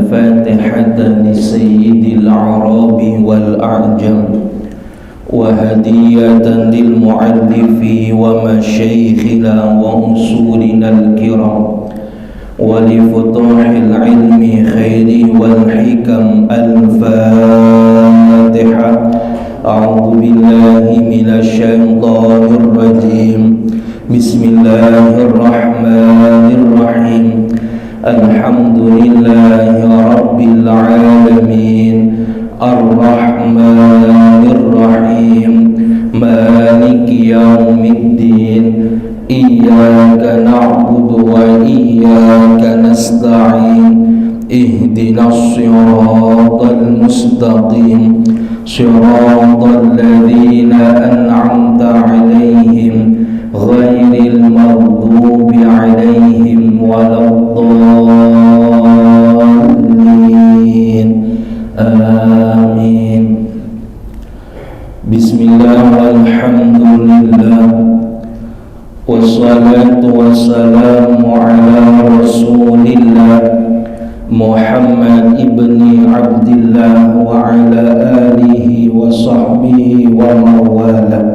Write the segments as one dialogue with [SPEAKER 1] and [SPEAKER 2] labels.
[SPEAKER 1] الفاتحة لسيد الأعراب والأعجم وهدية للمؤلف ومشايخنا وأصولنا الكرام ولفتوح العلم خير والحكم الفاتحة. أعوذ بالله من الشيطان الرجيم. بسم الله الرحمن الرحيم. الحمد لله رب العالمين الرحمن الرحيم مالك يوم الدين إياك نعبد وإياك نستعين اهدنا الصراط المستقيم صراط الذين أنعمت عليهم غير المغضوب عليهم ولا الضالين آمين. بسم الله والحمد لله والصلاة والسلام على رسول الله محمد ابن عبد الله وعلى آله وصحبه ومن والاه.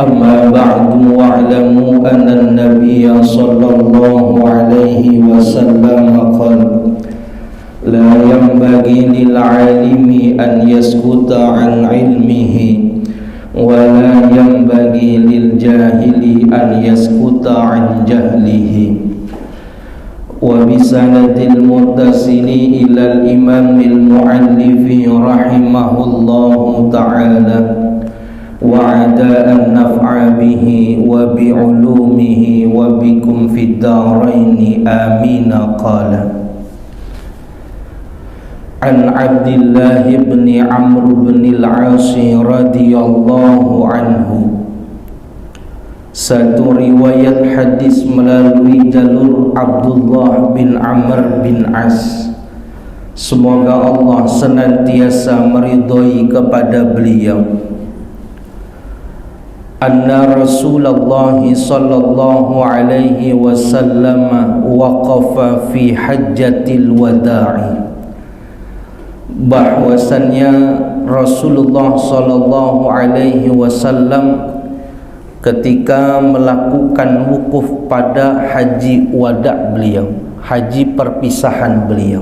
[SPEAKER 1] أما بعد واعلموا أن النبي صلى الله عليه وسلم قال لا ينبغي للعالم أن يسكت عن علمه ولا ينبغي للجاهل أن يسكت عن جهله. وبسند المتصل إلى الإمام المؤلف رحمه الله تعالى وعد النفع به وبعلومه وبكم في الدارين آمين. قال عن عبد الله بن عمرو بن العاص رضي الله عنه. Satu riwayat hadis melalui jalur Abdullah bin Amr bin As, semoga Allah senantiasa meridhai kepada beliau, anna Rasulullah sallallahu alaihi wasallam waqafa fi hajjatil wada'i, bahwasannya Rasulullah sallallahu alaihi wasallam ketika melakukan wukuf pada haji wada' beliau, haji perpisahan beliau,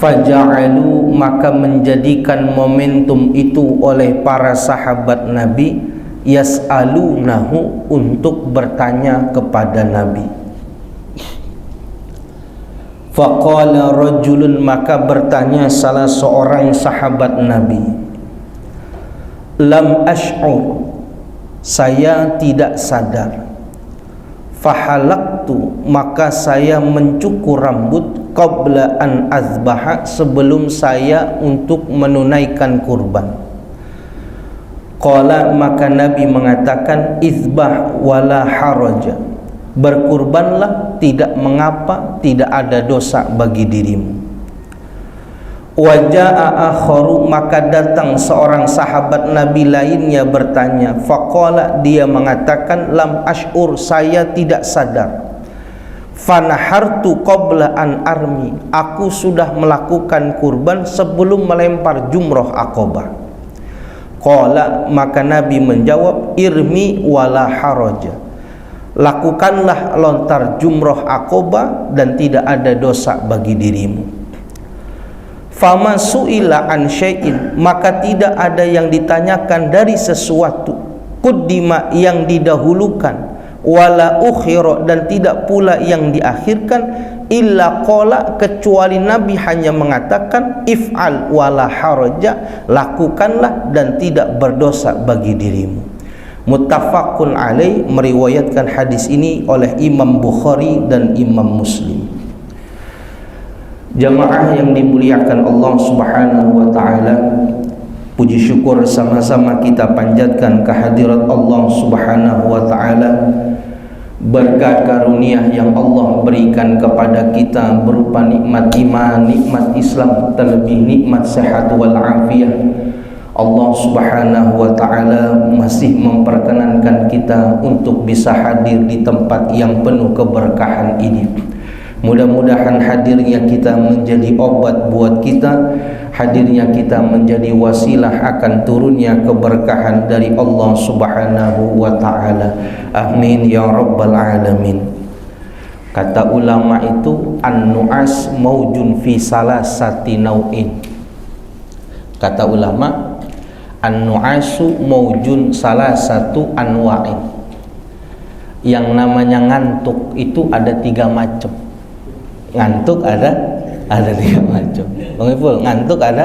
[SPEAKER 1] faja'alu, maka menjadikan momentum itu oleh para sahabat Nabi, yas'alunahu, untuk bertanya kepada Nabi. Faqala rajulun, maka bertanya salah seorang sahabat Nabi, lam ash'ur, saya tidak sadar, fahalaktu, maka saya mencukur rambut, qabla an azbaha, sebelum saya untuk menunaikan kurban. Qala, maka Nabi mengatakan, izbah wala haraja, berkurbanlah, tidak mengapa, tidak ada dosa bagi dirimu. Waja'a akharu, maka datang seorang sahabat Nabi lainnya bertanya, faqala, dia mengatakan, lam ash'ur, saya tidak sadar, fanahartu qabla an armi, aku sudah melakukan kurban sebelum melempar jumroh Aqabah. Qala, maka Nabi menjawab, irmi wala haraja, lakukanlah lontar jumroh Aqabah dan tidak ada dosa bagi dirimu. Fama su'ila an syai'in, maka tidak ada yang ditanyakan dari sesuatu, quddima, yang didahulukan, wala ukhira, dan tidak pula yang diakhirkan, illa qala, kecuali Nabi hanya mengatakan, if'al wala haraja, lakukanlah dan tidak berdosa bagi dirimu. Muttafaqun alaih, meriwayatkan hadis ini oleh Imam Bukhari dan Imam Muslim. Jamaah yang dimuliakan Allah Subhanahu wa taala, puji syukur sama-sama kita panjatkan kehadirat Allah Subhanahu wa taala. Berkat karunia yang Allah berikan kepada kita berupa nikmat iman, nikmat Islam, terlebih nikmat sehat wal afiyah, Allah Subhanahu wa taala masih memperkenankan kita untuk bisa hadir di tempat yang penuh keberkahan ini. Mudah-mudahan hadirnya kita menjadi obat buat kita, hadirnya kita menjadi wasilah akan turunnya keberkahan dari Allah Subhanahu wa ta'ala. Amin ya rabbal alamin. Kata ulama itu, an-nu'as maujun fi salasati nau'in. Kata ulama, an-nu'asu maujun salasatu anwa'in. Yang namanya ngantuk itu ada 3 macam. Ngantuk ada 3 macam. Bang Ipul, ngantuk ada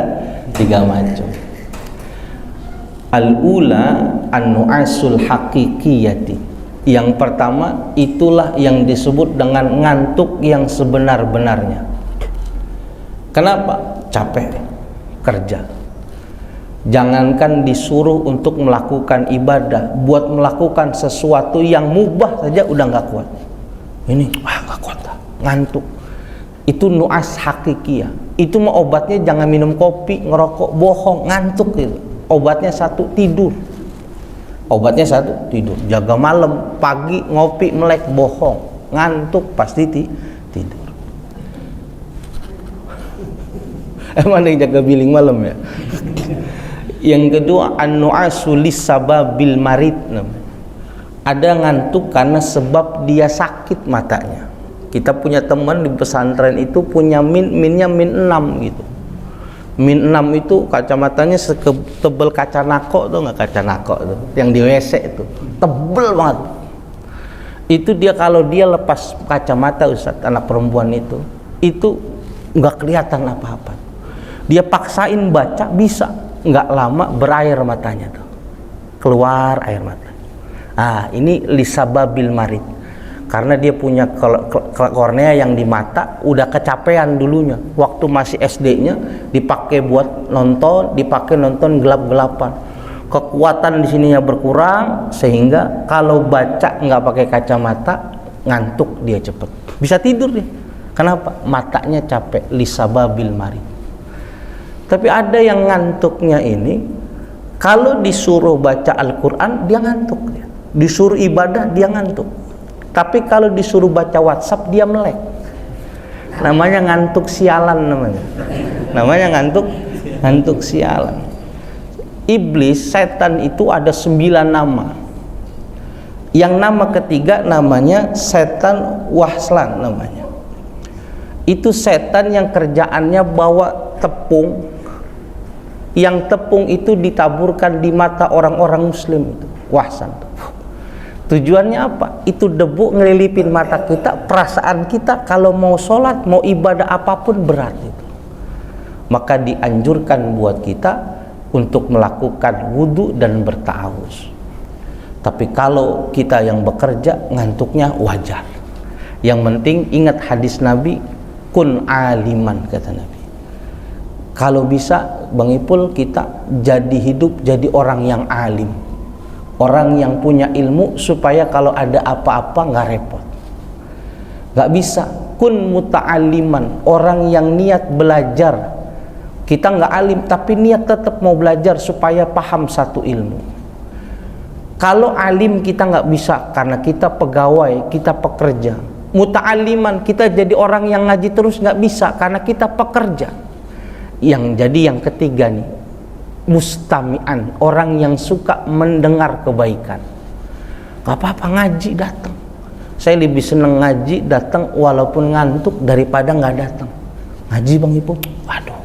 [SPEAKER 1] 3 macam. Al-ula an-nu'asul haqiqiyati. Yang pertama itulah yang disebut dengan ngantuk yang sebenar-benarnya. Kenapa? Capek kerja. Jangankan disuruh untuk melakukan ibadah, buat melakukan sesuatu yang mubah saja udah nggak kuat. Ini nggak kuat dah, ngantuk. Itu nu'as hakikiyah. Itu mah obatnya jangan minum kopi, ngerokok, bohong, ngantuk gitu. Obatnya 1, tidur. Obatnya 1, tidur. Jaga malam, pagi ngopi, melek, bohong, ngantuk pasti tidur. Emang ada yang jaga billing malam ya? Yang kedua, an-nu'asu lis-sababil marid. Ada ngantuk karena sebab dia sakit matanya. Kita punya teman di pesantren itu punya minnya min 6 gitu. Min 6 itu kacamatanya setebel kaca nako tuh, nggak kaca nako tuh, yang di WC itu tebel banget. Itu dia kalau dia lepas kacamata, Ustaz, anak perempuan itu nggak kelihatan apa-apa. Dia paksain baca bisa, nggak lama berair matanya tuh, keluar air mata. Ini lisababil marid. Karena dia punya kornea yang di mata udah kecapean dulunya. Waktu masih SD-nya dipakai buat nonton, dipakai nonton gelap-gelapan. Kekuatan di sininya berkurang sehingga kalau baca nggak pakai kacamata ngantuk dia cepet. Bisa tidur dia. Kenapa? Matanya capek, lisababil marid. Tapi ada yang ngantuknya ini kalau disuruh baca Al-Qur'an dia ngantuk dia. Disuruh ibadah dia ngantuk. Tapi kalau disuruh baca WhatsApp dia melek. Namanya ngantuk sialan namanya. Namanya ngantuk sialan. Iblis, setan itu ada 9 nama. Yang nama ketiga namanya setan wahslan namanya. Itu setan yang kerjaannya bawa tepung. Yang tepung itu ditaburkan di mata orang-orang muslim itu. Wahsan. Tujuannya apa? Itu debu ngelilipin mata kita, perasaan kita kalau mau sholat, mau ibadah apapun berat itu. Maka dianjurkan buat kita untuk melakukan wudhu dan berta'awuz. Tapi kalau kita yang bekerja, ngantuknya wajar. Yang penting ingat hadis Nabi, kun aliman, kata Nabi. Kalau bisa, Bang Ipul, kita jadi hidup jadi orang yang alim. Orang yang punya ilmu supaya kalau ada apa-apa nggak repot. Nggak bisa. Kun muta'aliman, orang yang niat belajar. Kita nggak alim tapi niat tetap mau belajar supaya paham satu ilmu. Kalau alim kita nggak bisa karena kita pegawai, kita pekerja. Muta'aliman, kita jadi orang yang ngaji terus nggak bisa karena kita pekerja. Yang ketiga nih, mustami'an, orang yang suka mendengar kebaikan. Gak apa-apa ngaji datang. Saya lebih seneng ngaji datang walaupun ngantuk daripada nggak datang. Ngaji Bang Ibu, waduh,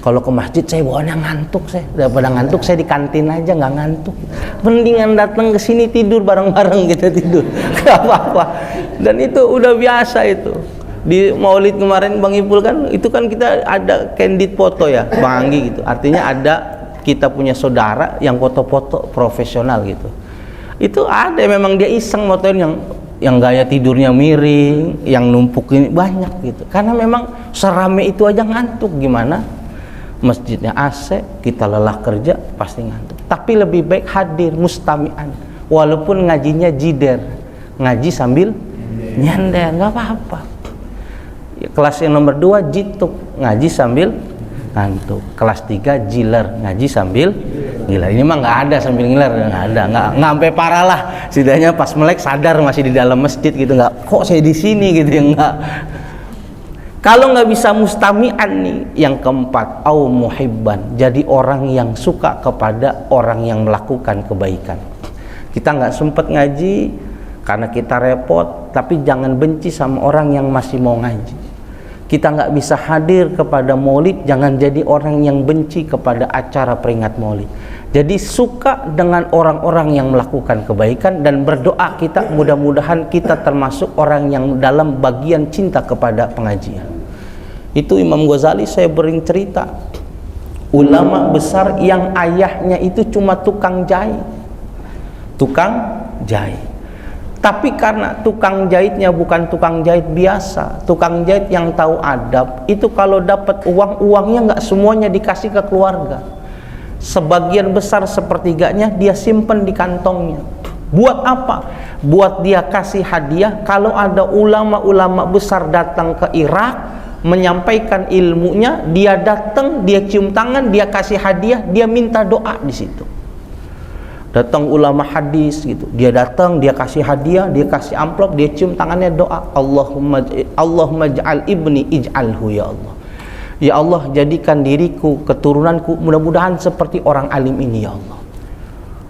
[SPEAKER 1] kalau ke masjid saya bawaannya ngantuk, saya daripada ngantuk saya di kantin aja nggak ngantuk. Mendingan datang ke sini tidur bareng-bareng, kita tidur. Gak apa-apa. Dan itu udah biasa itu. Di Maulid kemarin Bang Ipul kan, itu kan kita ada candid foto ya, Bang Anggi gitu. Artinya ada kita punya saudara yang foto-foto profesional gitu. Itu ada memang dia iseng motoin yang gaya tidurnya miring, yang numpuk ini banyak gitu. Karena memang serame itu aja ngantuk, gimana? Masjidnya AC, kita lelah kerja pasti ngantuk. Tapi lebih baik hadir mustami'an, walaupun ngajinya jider, ngaji sambil nyender, nggak apa-apa. Kelas yang nomor 2 jituk, ngaji sambil ngantuk. Kelas 3 jiler, ngaji sambil ngiler. Ini mah nggak ada sambil ngiler, nggak ada, nggak sampai parah lah. Setidaknya pas melek sadar masih di dalam masjid gitu, nggak kok saya di sini gitu ya, nggak. Kalau nggak bisa mustami'an nih, yang keempat, au muhibban, jadi orang yang suka kepada orang yang melakukan kebaikan. Kita nggak sempat ngaji karena kita repot, tapi jangan benci sama orang yang masih mau ngaji. Kita nggak bisa hadir kepada maulid, jangan jadi orang yang benci kepada acara peringat maulid. Jadi suka dengan orang-orang yang melakukan kebaikan, dan berdoa kita mudah-mudahan kita termasuk orang yang dalam bagian cinta kepada pengajian. Itu Imam Ghazali, saya bering cerita, ulama besar yang ayahnya itu cuma tukang jahit. Tapi karena tukang jahitnya bukan tukang jahit biasa, tukang jahit yang tahu adab, itu kalau dapat uangnya nggak semuanya dikasih ke keluarga. Sebagian besar, sepertiganya dia simpen di kantongnya. Buat apa? Buat dia kasih hadiah kalau ada ulama-ulama besar datang ke Irak menyampaikan ilmunya, dia datang, dia cium tangan, dia kasih hadiah, dia minta doa di situ. Datang ulama hadis gitu, dia datang, dia kasih hadiah, dia kasih amplop, dia cium tangannya, doa, Allahumma ij'al ibni ij'alhu ya Allah. Ya Allah, jadikan diriku, keturunanku mudah-mudahan seperti orang alim ini ya Allah.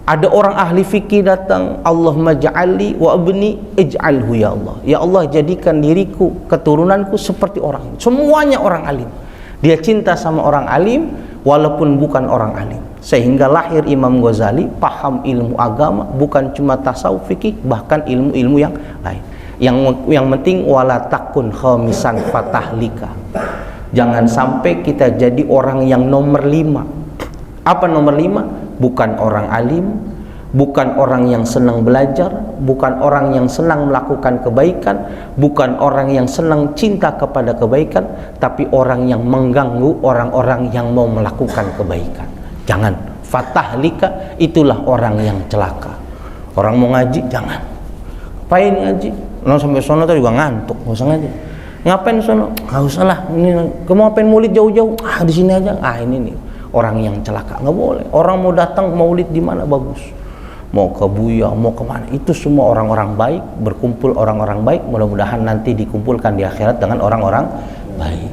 [SPEAKER 1] Ada orang ahli fikih datang, Allahumma ja'alli wa ibni ij'alhu ya Allah. Ya Allah, jadikan diriku, keturunanku seperti orang. Semuanya orang alim. Dia cinta sama orang alim walaupun bukan orang alim. Sehingga lahir Imam Ghazali, paham ilmu agama, bukan cuma tasawuf fikih, bahkan ilmu-ilmu yang lain. Yang penting wala takun khamisan fatahlika. Jangan sampai kita jadi orang yang nomor 5. Apa nomor 5? Bukan orang alim, bukan orang yang senang belajar, bukan orang yang senang melakukan kebaikan, bukan orang yang senang cinta kepada kebaikan, tapi orang yang mengganggu orang-orang yang mau melakukan kebaikan. Jangan. Fatahlika, itulah orang yang celaka. Orang mau ngaji, jangan. Ngapain ngaji? Nah, sampai sono tuh juga ngantuk, nggak usah ngaji. Ngapain sono? Nggak usah lah. Ini kamu ngapain maulid jauh-jauh? Di sini aja. Ini nih orang yang celaka. Nggak boleh. Orang mau datang maulid di mana bagus? Mau ke Buya, mau kemana? Itu semua orang-orang baik, berkumpul orang-orang baik. Mudah-mudahan nanti dikumpulkan di akhirat dengan orang-orang baik.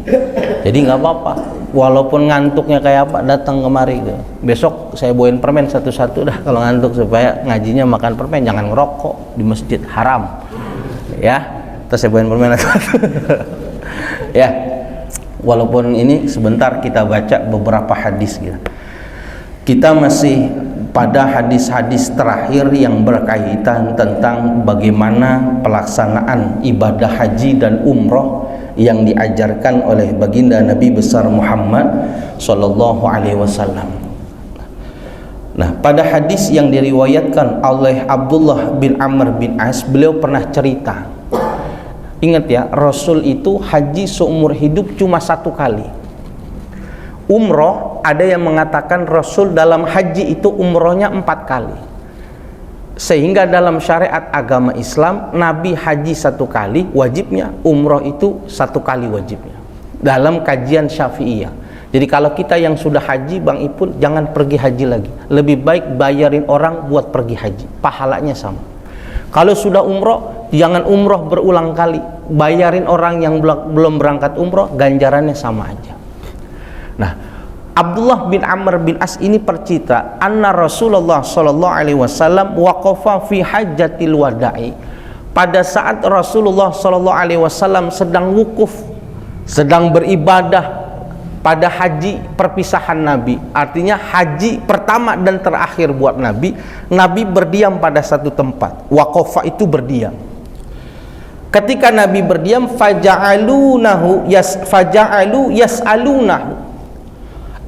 [SPEAKER 1] Jadi nggak apa-apa. Walaupun ngantuknya kayak apa, datang kemari gitu. Besok saya bawain permen satu-satu dah kalau ngantuk, supaya ngajinya makan permen, jangan ngerokok di masjid, haram. Ya, terus saya bawain permen satu. Ya, walaupun ini sebentar kita baca beberapa hadis gitu. Kita masih pada hadis-hadis terakhir yang berkaitan tentang bagaimana pelaksanaan ibadah haji dan umroh yang diajarkan oleh baginda Nabi besar Muhammad sallallahu alaihi wasallam. Nah, pada hadis yang diriwayatkan oleh Abdullah bin Amr bin As, beliau pernah cerita. Ingat ya, Rasul itu haji seumur hidup cuma 1 kali. Umroh, ada yang mengatakan Rasul dalam haji itu umrohnya 4 kali. Sehingga dalam syariat agama Islam, Nabi haji 1 kali wajibnya, umroh itu 1 kali wajibnya. Dalam kajian Syafi'iyah. Jadi kalau kita yang sudah haji, Bang Ipul, jangan pergi haji lagi. Lebih baik bayarin orang buat pergi haji, pahalanya sama. Kalau sudah umroh, jangan umroh berulang kali, bayarin orang yang belum berangkat umroh, ganjarannya sama aja. Nah, Abdullah bin Amr bin As ini bercerita, anna Rasulullah sallallahu alaihi wasallam waqafa fi hajjatil wada'i. Pada saat Rasulullah sallallahu alaihi wasallam sedang wukuf, sedang beribadah pada haji perpisahan Nabi, artinya haji pertama dan terakhir buat Nabi, Nabi berdiam pada satu tempat. Waqafa itu berdiam. Ketika Nabi berdiam, faja'alu yas'alunahu.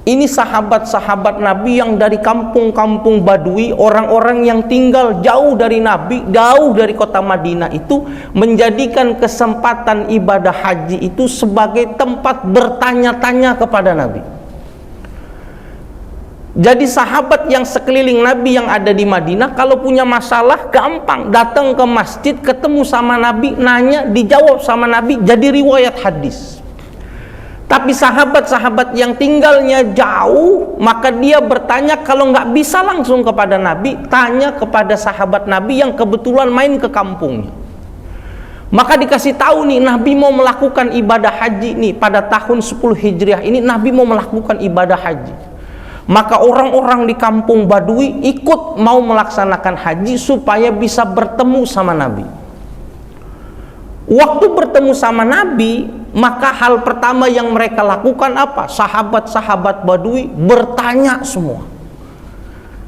[SPEAKER 1] Ini sahabat-sahabat Nabi yang dari kampung-kampung Badui, orang-orang yang tinggal jauh dari Nabi, jauh dari kota Madinah itu, menjadikan kesempatan ibadah haji itu sebagai tempat bertanya-tanya kepada Nabi. Jadi sahabat yang sekeliling Nabi yang ada di Madinah, kalau punya masalah gampang datang ke masjid, ketemu sama Nabi, nanya, dijawab sama Nabi, jadi riwayat hadis. Tapi sahabat-sahabat yang tinggalnya jauh, maka dia bertanya, kalau nggak bisa langsung kepada Nabi, tanya kepada sahabat Nabi yang kebetulan main ke kampungnya. Maka dikasih tahu nih, Nabi mau melakukan ibadah haji nih pada tahun 10 Hijriah ini, Nabi mau melakukan ibadah haji. Maka orang-orang di kampung Badui ikut mau melaksanakan haji supaya bisa bertemu sama Nabi. Waktu bertemu sama Nabi, maka hal pertama yang mereka lakukan apa? Sahabat-sahabat Badui bertanya semua.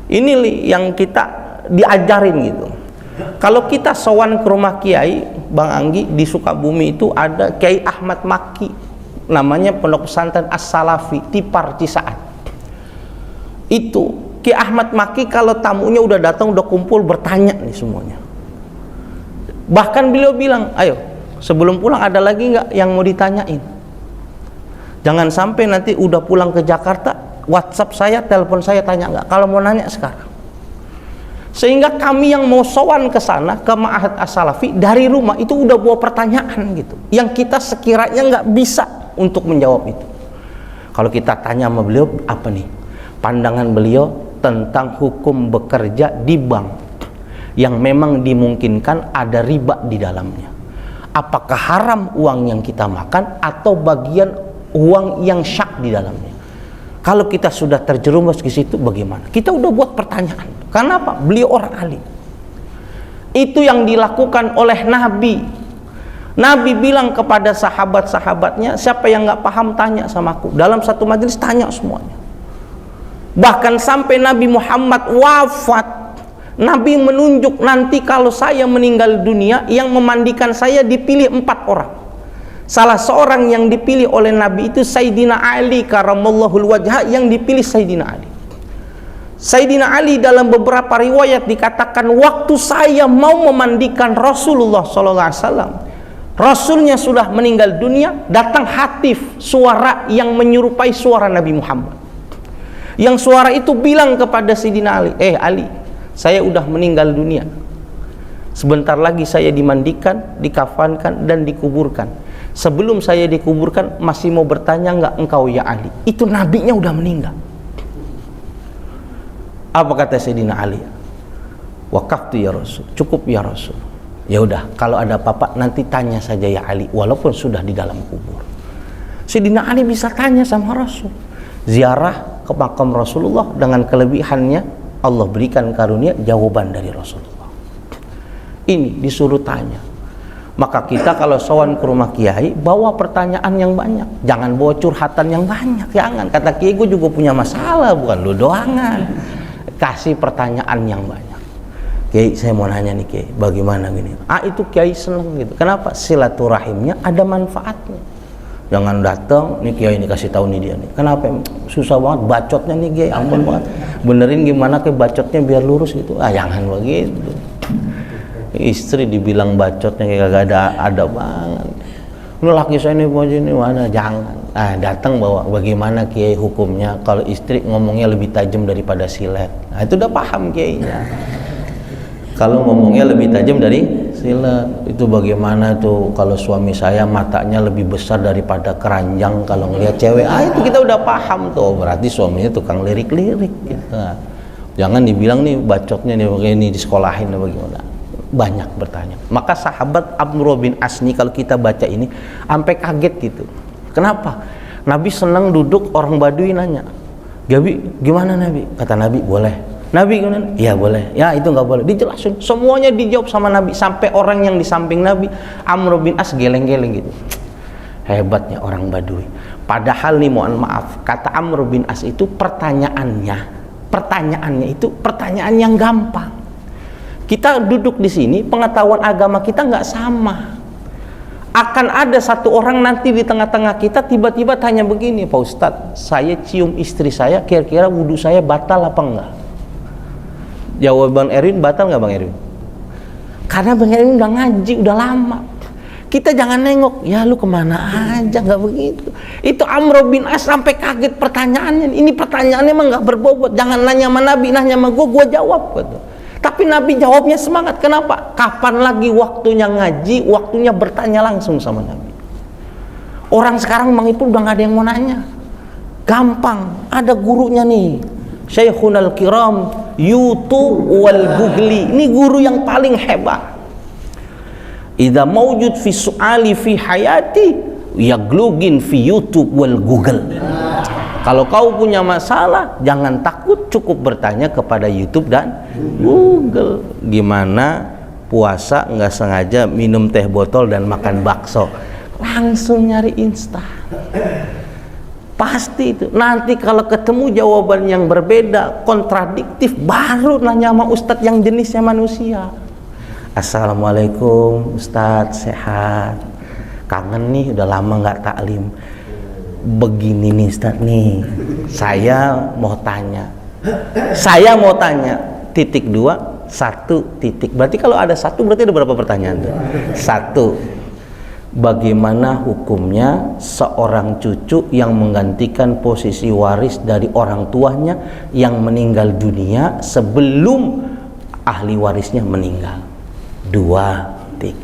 [SPEAKER 1] Ini yang kita diajarin gitu. Kalau kita sowan ke rumah Kiai, Bang Anggi, di Sukabumi itu ada Kiai Ahmad Maki, namanya Pondok Pesantren As-Salafi, Tipar Cisaat. Itu Kiai Ahmad Maki kalau tamunya udah datang, udah kumpul, bertanya nih semuanya. Bahkan beliau bilang, ayo sebelum pulang ada lagi nggak yang mau ditanyain? Jangan sampai nanti udah pulang ke Jakarta, WhatsApp saya, telepon saya, tanya nggak. Kalau mau nanya sekarang. Sehingga kami yang mau sowan ke sana, ke Ma'had As-Salafi, dari rumah itu udah bawa pertanyaan gitu, yang kita sekiranya nggak bisa untuk menjawab itu. Kalau kita tanya sama beliau, apa nih pandangan beliau tentang hukum bekerja di bank yang memang dimungkinkan ada riba di dalamnya? Apakah haram uang yang kita makan atau bagian uang yang syak di dalamnya? Kalau kita sudah terjerumus ke situ bagaimana? Kita udah buat pertanyaan. Kenapa? Beliau orang alim. Itu yang dilakukan oleh Nabi. Nabi bilang kepada sahabat-sahabatnya, siapa yang nggak paham tanya sama aku. Dalam satu majelis tanya semuanya. Bahkan sampai Nabi Muhammad wafat, Nabi menunjuk nanti kalau saya meninggal dunia, yang memandikan saya dipilih 4 orang. Salah seorang yang dipilih oleh Nabi itu Sayyidina Ali karramallahu wajhah, yang dipilih Sayyidina Ali. Sayyidina Ali dalam beberapa riwayat dikatakan, waktu saya mau memandikan Rasulullah SAW, Rasulnya sudah meninggal dunia, datang hatif, suara yang menyerupai suara Nabi Muhammad. Yang suara itu bilang kepada Sayyidina Ali, Ali, saya udah meninggal dunia. Sebentar lagi saya dimandikan, dikafankan, dan dikuburkan. Sebelum saya dikuburkan, masih mau bertanya nggak engkau ya Ali? Itu nabinya udah meninggal. Apa kata Sayyidina Ali? Wakaftu ya Rasul, cukup ya Rasul. Ya udah, kalau ada apa-apa nanti tanya saja ya Ali, walaupun sudah di dalam kubur. Sayyidina Ali bisa tanya sama Rasul. Ziarah ke makam Rasulullah dengan kelebihannya, Allah berikan karunia jawaban dari Rasulullah. Ini disuruh tanya. Maka kita kalau sowan ke rumah Kiai, bawa pertanyaan yang banyak, jangan bawa curhatan yang banyak. Jangan, kata Kiai, gue juga punya masalah, bukan lu doangan. Kasih pertanyaan yang banyak. Kiai, saya mau nanya nih Kiai, bagaimana gini? Itu Kiai seneng gitu. Kenapa? Silaturahimnya ada manfaatnya. Jangan datang nih Kiai ini kasih tahu nih dia nih. Kenapa? Susah banget bacotnya nih Kiai, ampun banget. Benerin gimana ke bacotnya biar lurus gitu. Jangan begitu. Istri dibilang bacotnya kayak gak ada banget. Lu laki saya ini mau ini mana? Jangan. Datang bawa bagaimana Kiai hukumnya kalau istri ngomongnya lebih tajam daripada silet. Itu udah paham Kiainya. Kalau ngomongnya lebih tajam dari silet, itu bagaimana tuh kalau suami saya matanya lebih besar daripada keranjang kalau ngelihat cewek. Itu kita udah paham tuh. Berarti suaminya tukang lirik-lirik gitu. Jangan dibilang nih bacotnya nih begini disekolahin bagaimana. Banyak bertanya. Maka sahabat Amr bin As nih, kalau kita baca ini sampai kaget gitu. Kenapa? Nabi senang duduk, orang Badui nanya, Gabi gimana Nabi? Kata Nabi, boleh. Nabi gimana? Ya boleh. Ya itu nggak boleh. Dijelasin. Semuanya dijawab sama Nabi. Sampai orang yang di samping Nabi, Amr bin As, geleng-geleng gitu. Hebatnya orang Badui. Padahal nih mohon maaf, kata Amr bin As itu pertanyaannya itu pertanyaan yang gampang. Kita duduk di sini, pengetahuan agama kita nggak sama. Akan ada satu orang nanti di tengah-tengah kita tiba-tiba tanya begini, Pak Ustadz, saya cium istri saya, kira-kira wudhu saya batal apa enggak? Jawaban Erwin, batal nggak Bang Erwin? Karena Bang Erwin udah ngaji, udah lama. Kita jangan nengok, ya lu kemana aja, nggak begitu. Itu Amr bin As sampai kaget pertanyaannya. Ini pertanyaannya emang nggak berbobot. Jangan nanya sama Nabi, nanya sama gue jawab gitu. Tapi Nabi jawabnya semangat. Kenapa? Kapan lagi waktunya ngaji, waktunya bertanya langsung sama Nabi. Orang sekarang Bang Ipul udah gak ada yang mau nanya. Gampang, ada gurunya nih, Syekhun al-Kiram YouTube wal Googli. Ini guru yang paling hebat. Idza mawjud fi su'ali fi hayati yaglugin fi YouTube wal Google. Kalau kau punya masalah, jangan takut, cukup bertanya kepada YouTube dan Google. Gimana puasa nggak sengaja minum teh botol dan makan bakso, langsung nyari instan. Pasti itu. Nanti kalau ketemu jawaban yang berbeda, kontradiktif, baru nanya sama ustadz yang jenisnya manusia. Assalamualaikum ustadz, sehat? Kangen nih, udah lama nggak taklim. Begini nih ustadz nih, saya mau tanya, titik 2, 1 titik. Berarti kalau ada 1 berarti ada berapa pertanyaan tuh? 1. Bagaimana hukumnya seorang cucu yang menggantikan posisi waris dari orang tuanya yang meninggal dunia sebelum ahli warisnya meninggal? 2 titik.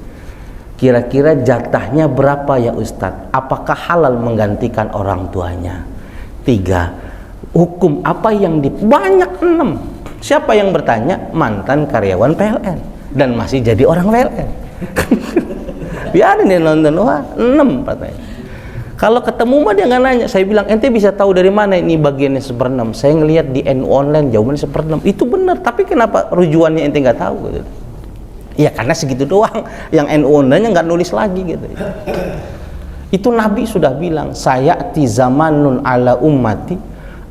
[SPEAKER 1] Kira-kira jatahnya berapa ya Ustadz? Apakah halal menggantikan orang tuanya? 3. Hukum apa yang banyak 6. Siapa yang bertanya? Mantan karyawan PLN dan masih jadi orang PLN. Biarin dia nonton. Wah, 6 katanya. Kalau ketemu mah dia nggak nanya. Saya bilang, ente bisa tahu dari mana ini bagiannya 1/6? Saya ngelihat di NU online jawabannya 1/6. Itu benar, tapi kenapa rujuannya ente nggak tahu gitu? Ya karena segitu doang. Yang NU online-nya nggak nulis lagi gitu. Itu Nabi sudah bilang, sayati zamanun ala ummati,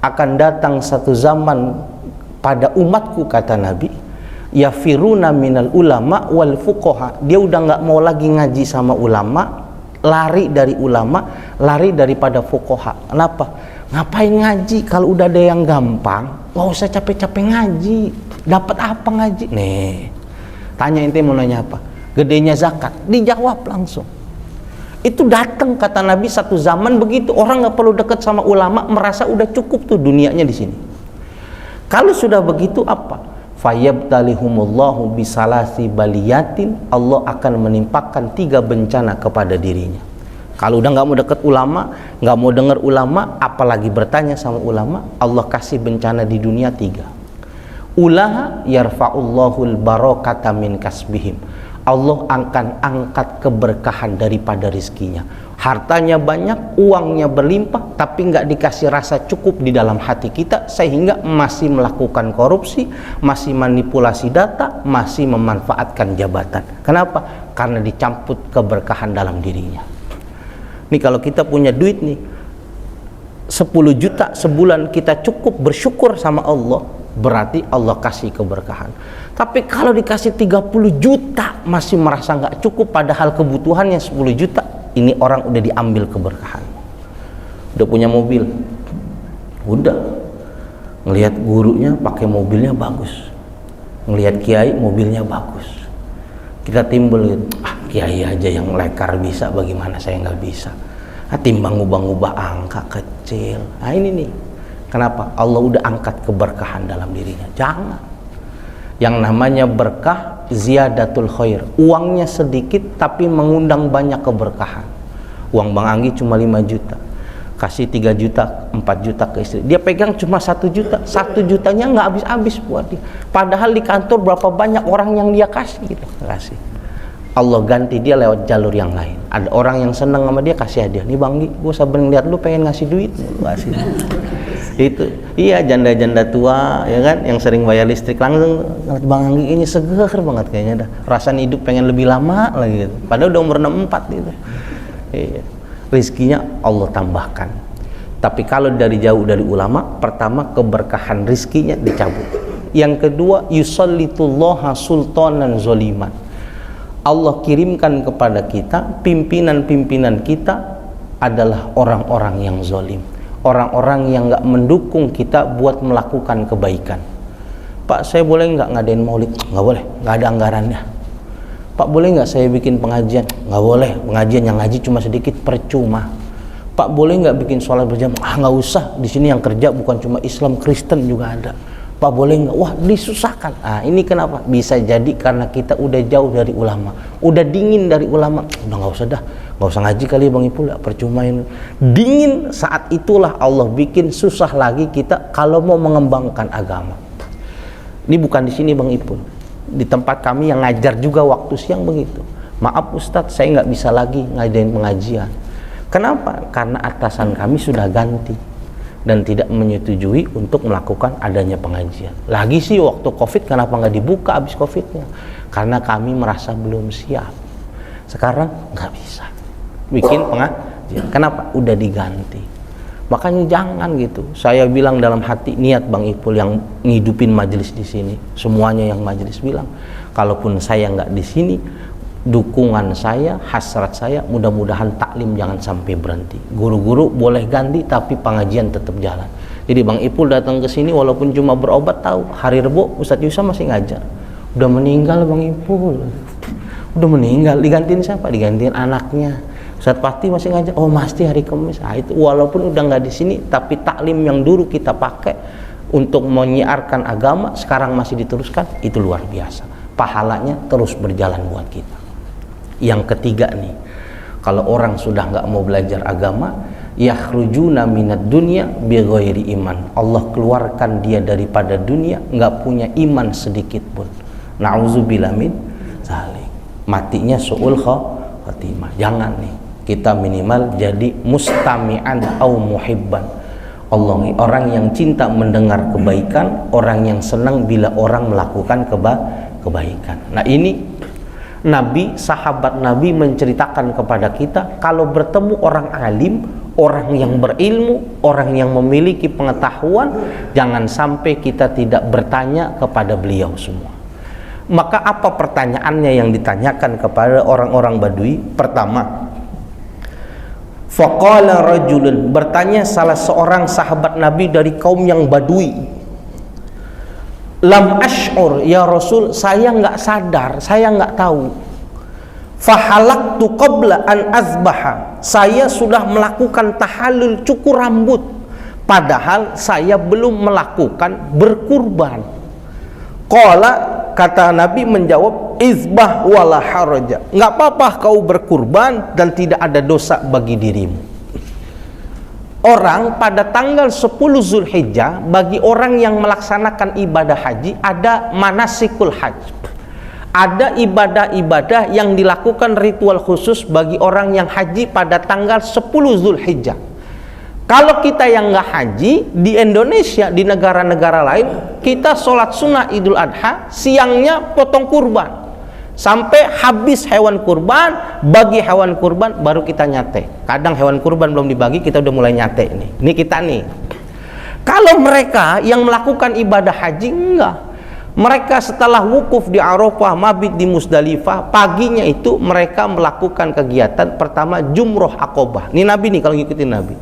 [SPEAKER 1] akan datang satu zaman pada umatku, kata Nabi, yafiruna minal ulama wal fuqaha. Dia udah nggak mau lagi ngaji sama ulama, lari dari ulama, lari daripada fuqaha. Kenapa? Ngapain ngaji kalau udah ada yang gampang? Nggak usah capek-capek ngaji. Dapat apa ngaji? Nih, tanya ente mau nanya apa? Gedenya zakat, dijawab langsung. Itu datang, kata Nabi, satu zaman begitu, orang nggak perlu dekat sama ulama, merasa udah cukup tuh dunianya di sini. Kalau sudah begitu apa? Fayyabtalihumullahu bisalasi baliyatin, Allah akan menimpakan 3 bencana kepada dirinya. Kalau udah nggak mau dekat ulama, nggak mau dengar ulama, apalagi bertanya sama ulama, Allah kasih bencana di dunia 3. Ulaha yarfa'ullahul barakata min kasbihim. Allah akan angkat keberkahan daripada rizkinya. Hartanya banyak, uangnya berlimpah, tapi nggak dikasih rasa cukup di dalam hati kita, sehingga masih melakukan korupsi, masih manipulasi data, masih memanfaatkan jabatan. Kenapa? Karena dicampur keberkahan dalam dirinya. Nih kalau kita punya duit nih 10 juta sebulan, kita cukup bersyukur sama Allah, berarti Allah kasih keberkahan. Tapi kalau dikasih 30 juta masih merasa nggak cukup, padahal kebutuhannya 10 juta, ini orang udah diambil keberkahan. Udah punya mobil, udah ngelihat gurunya pakai mobilnya bagus, ngelihat kiai mobilnya bagus, kita timbul gitu, kiai aja yang lekar bisa, bagaimana saya nggak bisa? Timbang ngubah-ngubah angka kecil. Nah ini nih, kenapa? Allah udah angkat keberkahan dalam dirinya. Jangan. Yang namanya berkah ziyadatul khair. Uangnya sedikit tapi mengundang banyak keberkahan. Uang Bang Anggi cuma 5 juta. Kasih 3 juta, 4 juta ke istri. Dia pegang cuma 1 juta. 1 jutanya nggak habis-habis buat dia. Padahal di kantor berapa banyak orang yang dia kasih gitu. Kasih. Allah ganti dia lewat jalur yang lain. Ada orang yang senang sama dia, kasih hadiah. Nih Bang Gi, gue sabar ngeliat lu pengen ngasih duit, kasih. Itu, iya, janda-janda tua, ya kan, yang sering bayar listrik, langsung ngeliat Bang Anggi ini seger banget kayaknya dah. Rasanya hidup pengen lebih lama lagi gitu. Padahal udah umur 64 gitu. Iya. Rizkinya Allah tambahkan. Tapi kalau dari jauh dari ulama, pertama keberkahan rizkinya dicabut. Yang kedua, yusallitullaha sultanan zoliman. Allah kirimkan kepada kita, pimpinan-pimpinan kita adalah orang-orang yang zalim, orang-orang yang nggak mendukung kita buat melakukan kebaikan. Pak, saya boleh nggak ngadain maulid? Nggak boleh, nggak ada anggarannya. Pak, boleh nggak saya bikin pengajian? Nggak boleh, pengajian yang ngaji cuma sedikit, percuma. Pak, boleh nggak bikin sholat berjamaah? Nggak usah, di sini yang kerja bukan cuma Islam, Kristen juga ada. Pak, boleh nggak? Wah, disusahkan. Ini kenapa? Bisa jadi karena kita udah jauh dari ulama, udah dingin dari ulama. Udah nggak usah dah, nggak usah ngaji kali Bang Ipul, percuma ini. Dingin, saat itulah Allah bikin susah lagi kita kalau mau mengembangkan agama. Ini bukan di sini Bang Ipul, di tempat kami yang ngajar juga waktu siang begitu. maaf Ustadz, saya nggak bisa lagi ngadain pengajian. Kenapa? Karena atasan kami sudah ganti dan tidak menyetujui untuk melakukan adanya pengajian. Lagi sih waktu COVID, kenapa nggak dibuka habis COVID-nya? Karena kami merasa belum siap. Sekarang nggak bisa bikin pengajian. Kenapa? Udah diganti. Makanya jangan gitu. Saya bilang dalam hati, niat Bang Ipul yang ngidupin majelis di sini, semuanya yang majelis bilang, kalaupun saya nggak di sini, dukungan saya, hasrat saya, mudah-mudahan taklim jangan sampai berhenti. Guru-guru boleh ganti, tapi pengajian tetap jalan. Jadi Bang Ipul datang ke sini walaupun cuma berobat, tahu hari Rebo Ustadz Yusa masih ngajar. Udah meninggal Bang Ipul, udah meninggal. Digantiin siapa? Digantiin anaknya. Ustadz Pati masih ngajar, oh pasti hari Kamis. Nah, itu walaupun udah nggak di sini, tapi taklim yang dulu kita pakai untuk menyiarkan agama sekarang masih diteruskan, itu luar biasa. Pahalanya terus berjalan buat kita. Yang ketiga nih, kalau orang sudah nggak mau belajar agama, yakhrujuna minad dunya bighairi iman. Allah keluarkan dia daripada dunia nggak punya iman sedikit pun. Nauzubillah min zalik. Matinya su'ul khatimah. Jangan nih, kita minimal jadi mustami'an au muhibban. Allah, orang yang cinta mendengar kebaikan, orang yang senang bila orang melakukan kebaikan. Nah ini Nabi, sahabat Nabi menceritakan kepada kita, kalau bertemu orang alim, orang yang berilmu, orang yang memiliki pengetahuan, jangan sampai kita tidak bertanya kepada beliau semua. Maka apa pertanyaannya yang ditanyakan kepada orang-orang Badui? Pertama, faqala rajulun, bertanya salah seorang sahabat Nabi dari kaum yang Badui, lam ash'ur ya Rasul, saya nggak sadar, saya nggak tahu. Fahalaktu qabla an azbaha, saya sudah melakukan tahallul cukur rambut, padahal saya belum melakukan berkurban. Qala, kata Nabi menjawab, izbah wala haraja, nggak apa-apa kau berkurban dan tidak ada dosa bagi dirimu. Orang pada tanggal 10 Zulhijjah, bagi orang yang melaksanakan ibadah haji, ada manasikul haji, ada ibadah-ibadah yang dilakukan ritual khusus bagi orang yang haji pada tanggal 10 Zulhijjah. Kalau kita yang nggak haji di Indonesia, di negara-negara lain, kita sholat sunnah Idul Adha, siangnya potong kurban sampai habis hewan kurban, bagi hewan kurban baru kita nyate. Kadang hewan kurban belum dibagi, kita udah mulai nyate nih. Ini kita nih. Kalau mereka yang melakukan ibadah haji, enggak. Mereka setelah wukuf di Arafah, mabit di Musdalifah, paginya itu mereka melakukan kegiatan pertama jumroh Aqobah. Ini Nabi nih, kalau ngikutin Nabi.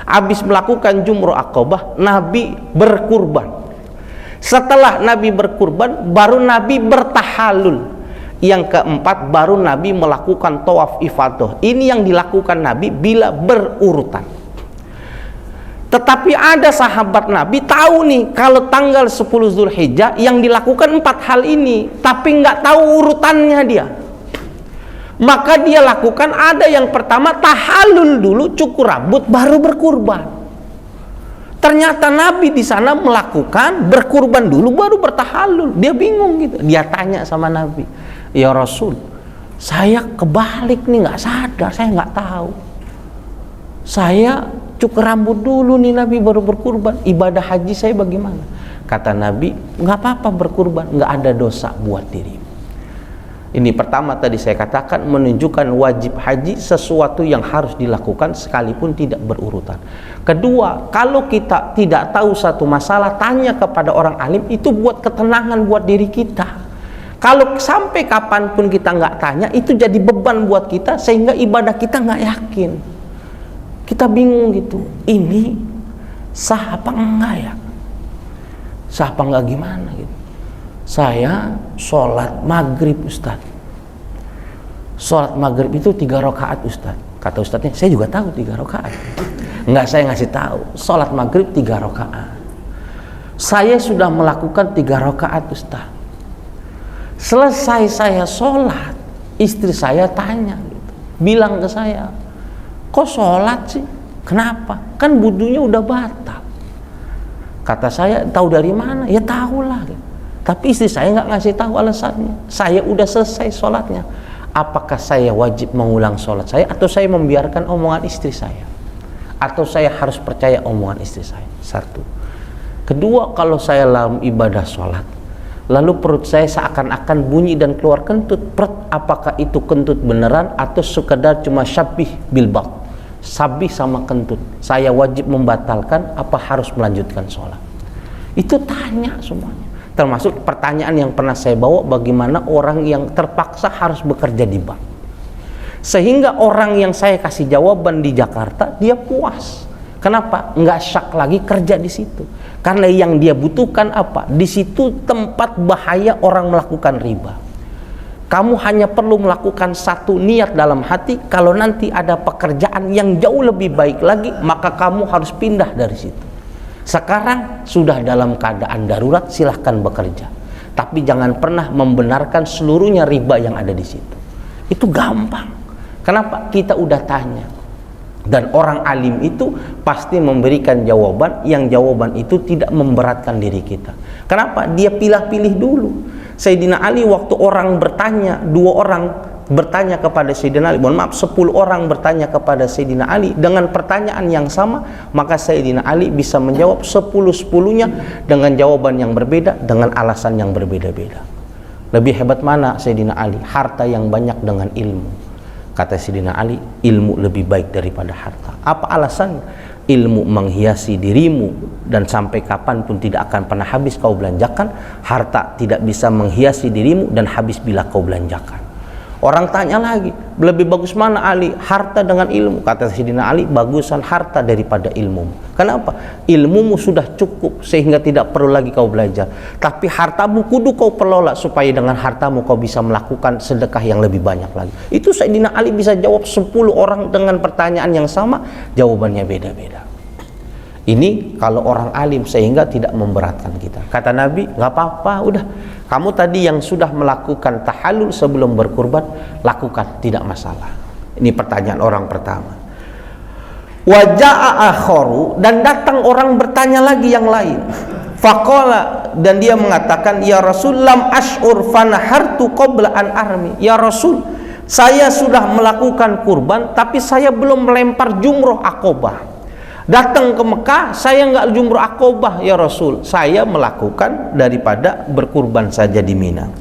[SPEAKER 1] Habis melakukan jumroh Aqobah, Nabi berkurban. Setelah Nabi berkurban, baru Nabi bertahalul. Yang keempat, baru Nabi melakukan tawaf ifadah. Ini yang dilakukan Nabi bila berurutan. Tetapi ada sahabat Nabi tahu nih, kalau tanggal 10 Zulhijjah yang dilakukan 4 hal ini, tapi nggak tahu urutannya dia. Maka dia lakukan, ada yang pertama tahallul dulu, cukur rambut, baru berkurban. Ternyata Nabi di sana melakukan berkurban dulu, baru bertahallul. Dia bingung gitu. Dia tanya sama Nabi, ya Rasul, saya kebalik nih, nggak sadar, saya nggak tahu. Saya cukur rambut dulu nih Nabi, baru berkurban. Ibadah haji saya bagaimana? Kata Nabi, nggak apa-apa berkurban, nggak ada dosa buat dirimu. Ini pertama tadi saya katakan, menunjukkan wajib haji sesuatu yang harus dilakukan sekalipun tidak berurutan. Kedua, kalau kita tidak tahu satu masalah, tanya kepada orang alim, itu buat ketenangan buat diri kita. Kalau sampai kapanpun kita nggak tanya, itu jadi beban buat kita, sehingga ibadah kita nggak yakin. Kita bingung gitu, ini sah apa enggak ya? Sah apa enggak gimana gitu. Saya sholat maghrib Ustaz, sholat maghrib itu 3 rakaat Ustaz. Kata Ustaznya, saya juga tahu 3 rakaat. Enggak, saya ngasih tahu, sholat maghrib 3 rakaat. Saya sudah melakukan 3 rakaat Ustaz. Selesai saya sholat, istri saya tanya gitu, bilang ke saya, kok sholat sih? Kenapa? Kan wudunya udah batal. Kata saya, tahu dari mana? Ya tahulah gitu. Tapi istri saya nggak ngasih tahu alasannya. Saya udah selesai sholatnya.
[SPEAKER 2] apakah saya wajib mengulang sholat saya, atau saya membiarkan omongan istri saya, atau saya harus percaya omongan istri saya? Satu. Kedua, kalau saya dalam ibadah sholat, lalu perut saya seakan-akan bunyi dan keluar kentut, apakah itu kentut beneran atau sekedar cuma syabih bilbaq, sabih sama kentut? Saya wajib membatalkan apa harus melanjutkan sholat? Itu tanya semuanya. Termasuk pertanyaan yang pernah saya bawa, bagaimana orang yang terpaksa harus bekerja di bank, sehingga orang yang saya kasih jawaban di Jakarta dia puas. Kenapa? Nggak syak lagi kerja di situ, karena yang dia butuhkan apa? Di situ tempat bahaya orang melakukan riba. Kamu hanya perlu melakukan satu niat dalam hati, kalau nanti ada pekerjaan yang jauh lebih baik lagi, maka kamu harus pindah dari situ. Sekarang sudah dalam keadaan darurat, silahkan bekerja, tapi jangan pernah membenarkan seluruhnya riba yang ada di situ. Itu gampang. Kenapa? Kita udah tanya, dan orang alim itu pasti memberikan jawaban yang jawaban itu tidak memberatkan diri kita. Kenapa? Dia pilih-pilih dulu. Sayyidina Ali waktu orang bertanya, 2 orang bertanya kepada Sayyidina Ali, 10 orang bertanya kepada Sayyidina Ali dengan pertanyaan yang sama, maka Sayyidina Ali bisa menjawab 10-10-nya dengan jawaban yang berbeda, dengan alasan yang berbeda-beda. Lebih hebat mana Sayyidina Ali? Harta yang banyak dengan ilmu. Kata Sayyidina Ali, ilmu lebih baik daripada harta. Apa alasan? Ilmu menghiasi dirimu dan sampai kapanpun tidak akan pernah habis kau belanjakan. Harta tidak bisa menghiasi dirimu dan habis bila kau belanjakan. Orang tanya lagi, lebih bagus mana Ali? Harta dengan ilmu? Kata Sayyidina Ali, bagusan harta daripada ilmu. Kenapa? Ilmumu sudah cukup sehingga tidak perlu lagi kau belajar, tapi hartamu kudu kau pelola supaya dengan hartamu kau bisa melakukan sedekah yang lebih banyak lagi. Itu Sayyidina Ali bisa jawab 10 orang dengan pertanyaan yang sama, jawabannya beda-beda. Ini kalau orang alim, sehingga tidak memberatkan kita. Kata Nabi, nggak apa-apa, udah kamu tadi yang sudah melakukan tahallul sebelum berkurban, lakukan, tidak masalah. Ini pertanyaan orang pertama. Waja'a akharu, dan datang orang bertanya lagi yang lain. Faqala, dan dia mengatakan, ya Rasul, lam ash'ur fanahartu qabla an armi. Ya Rasul, saya sudah melakukan kurban, tapi saya belum melempar jumroh Aqobah. Datang ke Mekah, saya nggak jumroh Aqobah ya Rasul, saya melakukan daripada berkurban saja di Mina.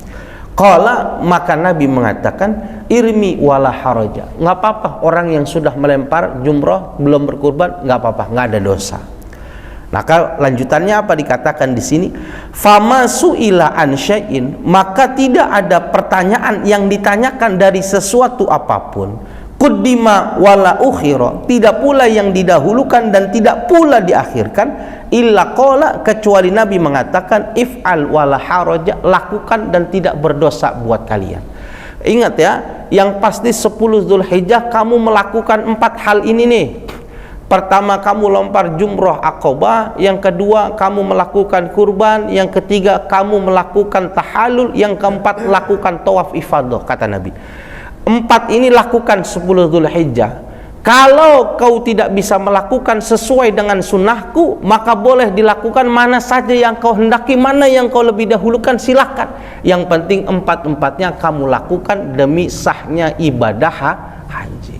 [SPEAKER 2] Qala, maka Nabi mengatakan, irmi wala haraja, nggak apa-apa, orang yang sudah melempar jumroh belum berkurban nggak apa-apa, nggak ada dosa. Maka lanjutannya apa dikatakan di sini? Fama su'ila an syai'in, maka tidak ada pertanyaan yang ditanyakan dari sesuatu apapun, Quddima wala ukhira, tidak pula yang didahulukan dan tidak pula diakhirkan, illa qala, kecuali Nabi mengatakan, if'al wala haraja, lakukan dan tidak berdosa buat kalian. Ingat ya, yang pasti 10 Dzulhijjah kamu melakukan 4 hal ini nih. Pertama, kamu lempar jumroh Aqobah, yang kedua kamu melakukan kurban, yang ketiga kamu melakukan tahallul, yang keempat lakukan tawaf ifadah. Kata Nabi, 4 ini lakukan 10 Dzulhijjah. Kalau kau tidak bisa melakukan sesuai dengan sunnahku, maka boleh dilakukan mana saja yang kau hendaki, mana yang kau lebih dahulukan, silakan. Yang penting 4-4-nya kamu lakukan demi sahnya ibadah haji.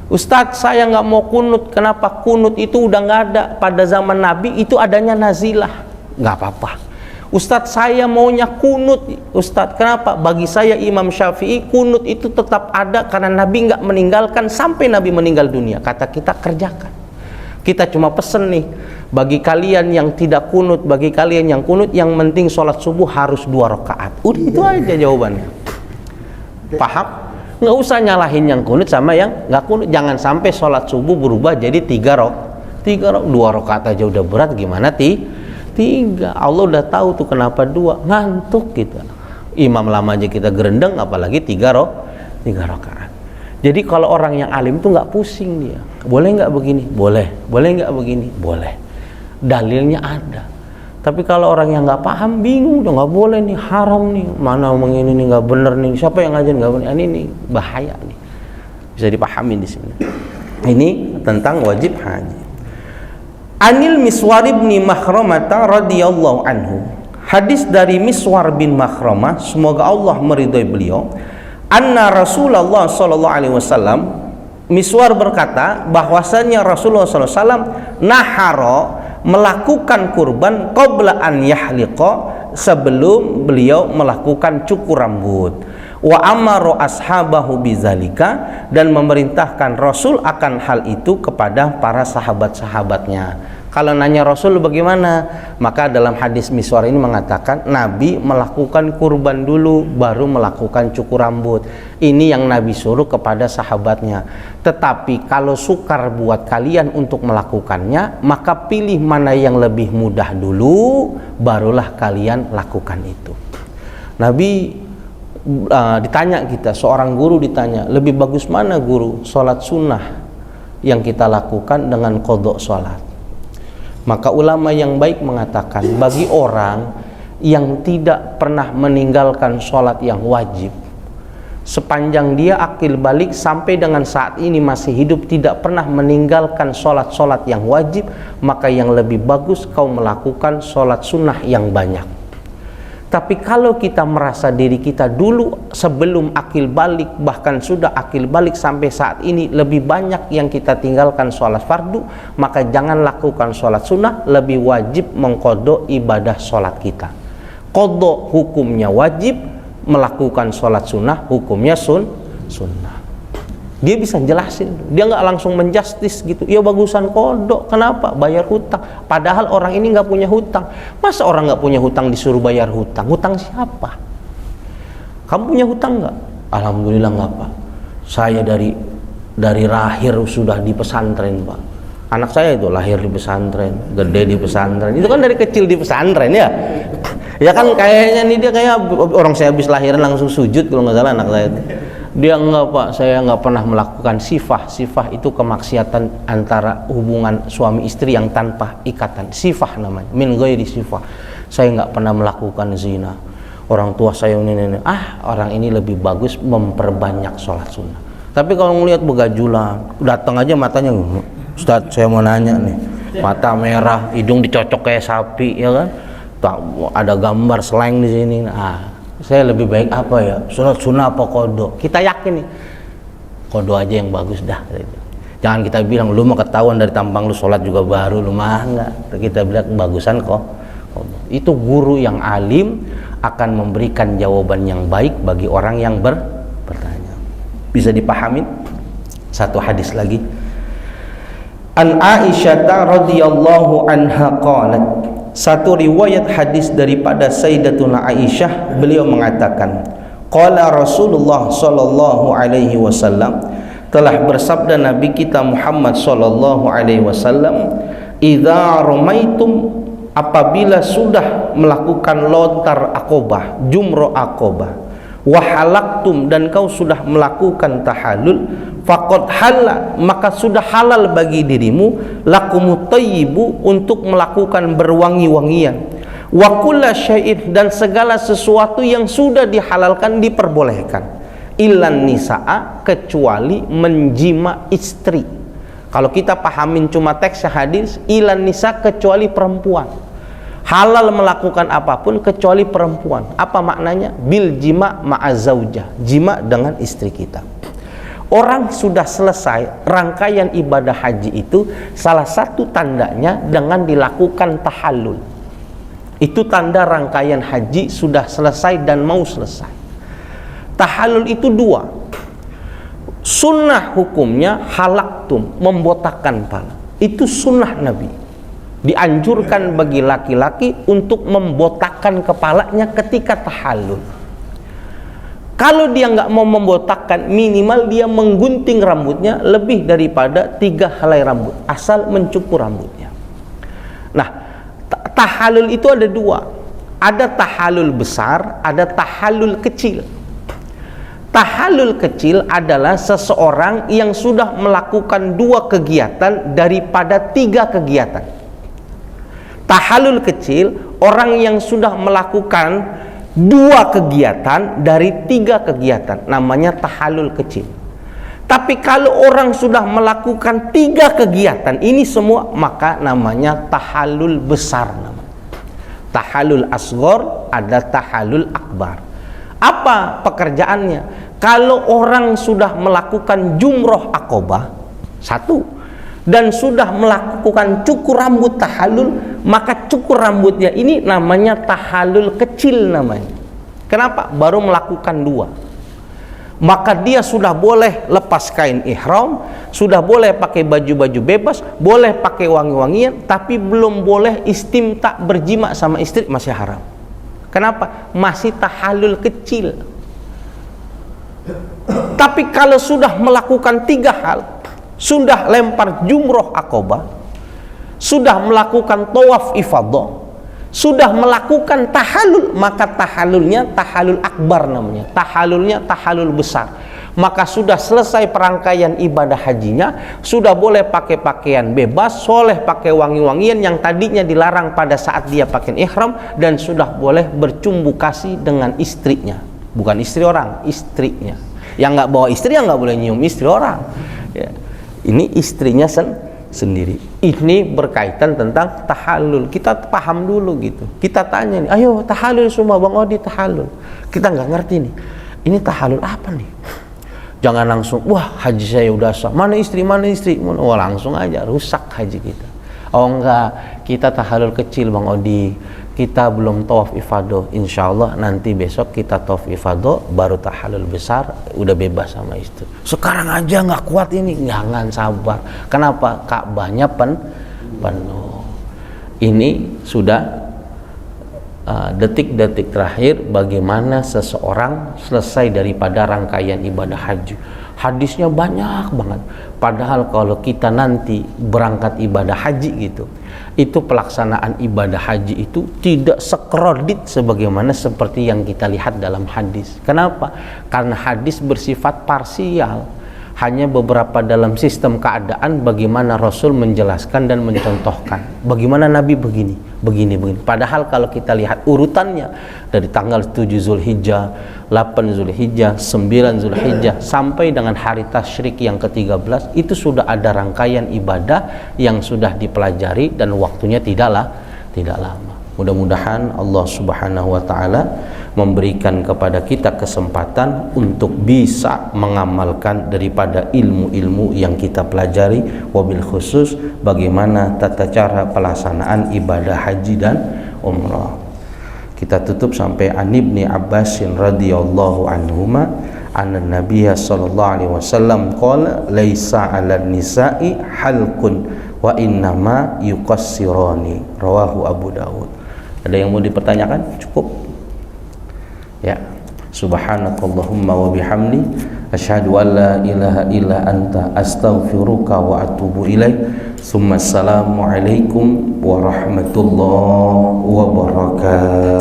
[SPEAKER 2] Ustadz, saya nggak mau kunut. Kenapa? Kunut itu udah nggak ada. Pada zaman Nabi itu adanya nazilah. Nggak apa-apa. Ustadz, saya maunya kunut. Ustadz, kenapa? Bagi saya Imam Syafi'i, kunut itu tetap ada karena Nabi nggak meninggalkan sampai Nabi meninggal dunia. Kata kita, kerjakan. Kita cuma pesen nih, bagi kalian yang tidak kunut, bagi kalian yang kunut, yang penting sholat subuh harus 2 rakaat. Udah, itu aja jawabannya. Paham? Nggak usah nyalahin yang kunut sama yang nggak kunut. Jangan sampai sholat subuh berubah jadi 3 rakaat. 2 rakaat aja udah berat, gimana 3. Allah udah tahu tuh kenapa 2, ngantuk kita. Imam lama aja kita gerendeng, apalagi 3 rakaat. Jadi kalau orang yang alim tuh nggak pusing dia. Boleh nggak begini? Boleh. Boleh nggak begini? Boleh. Dalilnya ada. Tapi kalau orang yang nggak paham, bingung, udah nggak boleh nih, haram nih, mana omong ini nih nggak bener nih, siapa yang ngajarin nggak bener? Ini nih bahaya nih. Bisa dipahami di sini. Ini tentang wajib haji. Anil Miswar bin Makhramah radhiyallahu anhu. Hadis dari Miswar bin Makhramah, semoga Allah meridhai beliau.
[SPEAKER 1] anna Rasulullah sallallahu alaihi wasallam, Miswar berkata bahwasanya Rasulullah sallallahu alaihi wasallam nahara, melakukan kurban qabla an yahliqa, sebelum beliau melakukan cukur rambut. Wa amara ashabahu bizalika, dan memerintahkan Rasul akan hal itu kepada para sahabat-sahabatnya. Kalau nanya Rasul bagaimana, maka dalam hadis Miswar ini mengatakan Nabi melakukan kurban dulu baru melakukan cukur rambut. Ini yang Nabi suruh kepada sahabatnya. Tetapi kalau sukar buat kalian untuk melakukannya, maka pilih mana yang lebih mudah dulu, barulah kalian lakukan itu. Nabi ditanya, kita seorang guru ditanya, lebih bagus mana guru, sholat sunnah yang kita lakukan dengan qadha sholat? Maka ulama yang baik mengatakan, bagi orang yang tidak pernah meninggalkan sholat yang wajib, sepanjang dia akil balik sampai dengan saat ini masih hidup tidak pernah meninggalkan sholat-sholat yang wajib, maka yang lebih bagus kau melakukan sholat sunnah yang banyak. Tapi kalau kita merasa diri kita dulu sebelum akil balik, bahkan sudah akil balik sampai saat ini lebih banyak yang kita tinggalkan sholat fardu, maka jangan lakukan sholat sunnah, lebih wajib mengqadha ibadah sholat kita. Qadha hukumnya wajib, melakukan sholat sunnah hukumnya sunnah. Dia bisa jelasin, dia nggak langsung menjustis gitu. Ya bagusan kodok, kenapa? Bayar hutang. Padahal orang ini nggak punya hutang. Masa orang nggak punya hutang disuruh bayar hutang? Hutang siapa? Kamu punya hutang nggak? Alhamdulillah nggak, Pak. Saya dari lahir sudah di pesantren, Pak. Anak saya itu lahir di pesantren, gede di pesantren. Itu kan dari kecil di pesantren ya. Ya kan kayaknya nih dia kayak orang saya habis lahiran langsung sujud kalau nggak salah anak saya itu. Dia enggak, Pak, saya enggak pernah melakukan sifah. Sifah itu kemaksiatan antara hubungan suami istri yang tanpa ikatan. Sifah namanya, min ghairi sifah. Saya enggak pernah melakukan zina. Orang tua saya ini. Orang ini lebih bagus memperbanyak sholat sunnah. Tapi kalau ngelihat begajulan, datang aja matanya, Ustadz saya mau nanya nih, mata merah, hidung dicocok kayak sapi, ya kan? Ada gambar slang di sini. Saya lebih baik apa ya, sholat sunnah apa qadha? Kita yakin nih qadha aja yang bagus dah. Jangan kita bilang lu mah ketahuan dari tampang lu sholat juga baru, lu mah enggak. Kita bilang bagusan kok. Itu guru yang alim akan memberikan jawaban yang baik bagi orang yang bertanya. Bisa dipahamin? Satu hadis lagi. An Aisyah radhiyallahu anha qalat, satu riwayat hadis daripada Sayyidatuna Aisyah, beliau mengatakan, qala Rasulullah sallallahu alaihi wasallam, telah bersabda Nabi kita Muhammad sallallahu alaihi wasallam, idza ramaitum, apabila sudah melakukan lontar Aqabah, jumrah Aqabah, wa halaktum, dan kau sudah melakukan tahallul, faqad halal, maka sudah halal bagi dirimu, lakumut thayyibu, untuk melakukan berwangi-wangian, wa kulla syai'in, dan segala sesuatu yang sudah dihalalkan diperbolehkan, illan nisaa, kecuali menjima istri. Kalau kita pahamin cuma teks hadis, illan nisa, kecuali perempuan. Halal melakukan apapun kecuali perempuan. Apa maknanya? Bil jima ma'azaujah, jima dengan istri kita. Orang sudah selesai rangkaian ibadah haji itu, salah satu tandanya dengan dilakukan tahallul. Itu tanda rangkaian haji sudah selesai dan mau selesai. Tahallul itu dua. Sunnah hukumnya halaktum, membotakkan pala. Itu sunnah Nabi. Dianjurkan bagi laki-laki untuk membotakkan kepalanya ketika tahallul. Kalau dia nggak mau membotakkan, minimal dia menggunting rambutnya lebih daripada 3 helai rambut, asal mencukur rambutnya. Nah, tahallul itu ada dua. Ada tahallul besar, ada tahallul kecil. Tahallul kecil adalah seseorang yang sudah melakukan 2 kegiatan daripada 3 kegiatan. Tahallul kecil, orang yang sudah melakukan 2 kegiatan dari 3 kegiatan, namanya tahallul kecil. Tapi kalau orang sudah melakukan 3 kegiatan ini semua, maka namanya tahallul besar. Tahallul asghar, ada tahallul akbar.
[SPEAKER 2] Apa pekerjaannya? Kalau orang sudah melakukan jumroh akobah, satu, dan sudah melakukan cukur rambut tahallul, maka cukur rambutnya ini namanya tahallul kecil namanya. Kenapa? Baru melakukan 2. Maka dia sudah boleh lepas kain ihram, sudah boleh pakai baju-baju bebas, boleh pakai wangi-wangian, tapi belum boleh istimta, berjima sama istri, masih haram. Kenapa? Masih tahallul kecil. Tapi kalau sudah melakukan 3 hal, sudah lempar jumroh akobah, sudah melakukan tawaf ifadah, sudah melakukan tahallul, maka tahallulnya tahallul akbar namanya, tahallulnya tahallul besar. Maka sudah selesai perangkaian ibadah hajinya, sudah boleh pakai pakaian bebas, boleh pakai wangi-wangian yang tadinya dilarang pada saat dia pakai ihram, dan sudah boleh bercumbu kasih dengan istrinya, bukan istri orang, istrinya. Yang nggak bawa istri yang nggak boleh nyium istri orang, ya. Ini istrinya sendiri. Ini berkaitan tentang tahallul. Kita paham dulu gitu. Kita tanya nih, ayo tahallul semua, Bang Odi tahallul. Kita nggak ngerti nih, ini tahallul apa nih? Jangan langsung, wah haji saya udah sah, mana istri, wah langsung aja rusak haji kita. Oh enggak, kita tahallul kecil Bang Odi, kita belum tawaf ifadah, insya Allah nanti besok kita tawaf ifadah, baru tahallul besar, udah bebas sama istri. Sekarang aja nggak kuat ini, jangan sabar. Kenapa? Ka'bahnya penuh. Ini sudah detik-detik terakhir bagaimana seseorang selesai daripada rangkaian ibadah haji. Hadisnya banyak banget. Padahal kalau kita nanti berangkat ibadah haji gitu, itu pelaksanaan ibadah haji itu tidak sekredit sebagaimana seperti yang kita lihat dalam hadis. Kenapa? Karena hadis bersifat parsial, hanya beberapa dalam sistem keadaan bagaimana Rasul menjelaskan dan mencontohkan. Bagaimana Nabi begini. Padahal kalau kita lihat urutannya dari tanggal 7 Zulhijjah, 8 Zulhijjah, 9 Zulhijjah sampai dengan hari tasyrik yang ke-13, itu sudah ada rangkaian ibadah yang sudah dipelajari dan waktunya tidak lama. Mudah-mudahan Allah Subhanahu wa taala memberikan kepada kita kesempatan untuk bisa mengamalkan daripada ilmu-ilmu yang kita pelajari, wabil khusus bagaimana tata cara pelaksanaan ibadah haji dan umrah. Kita tutup sampai an Ibni Abbasin radhiyallahu anhuma anna Nabiyya sallallahu alaihi wasallam qala laisa 'alan nisa'i halqun wa innama yuqassirani, rawahu Abu Dawud. Ada yang mau dipertanyakan? Cukup. Ya. Subhanakallahumma wa bihamdi asyhadu an la ilaha illa anta astaghfiruka wa atubu ilaik. Assalamualaikum warahmatullahi wabarakatuh.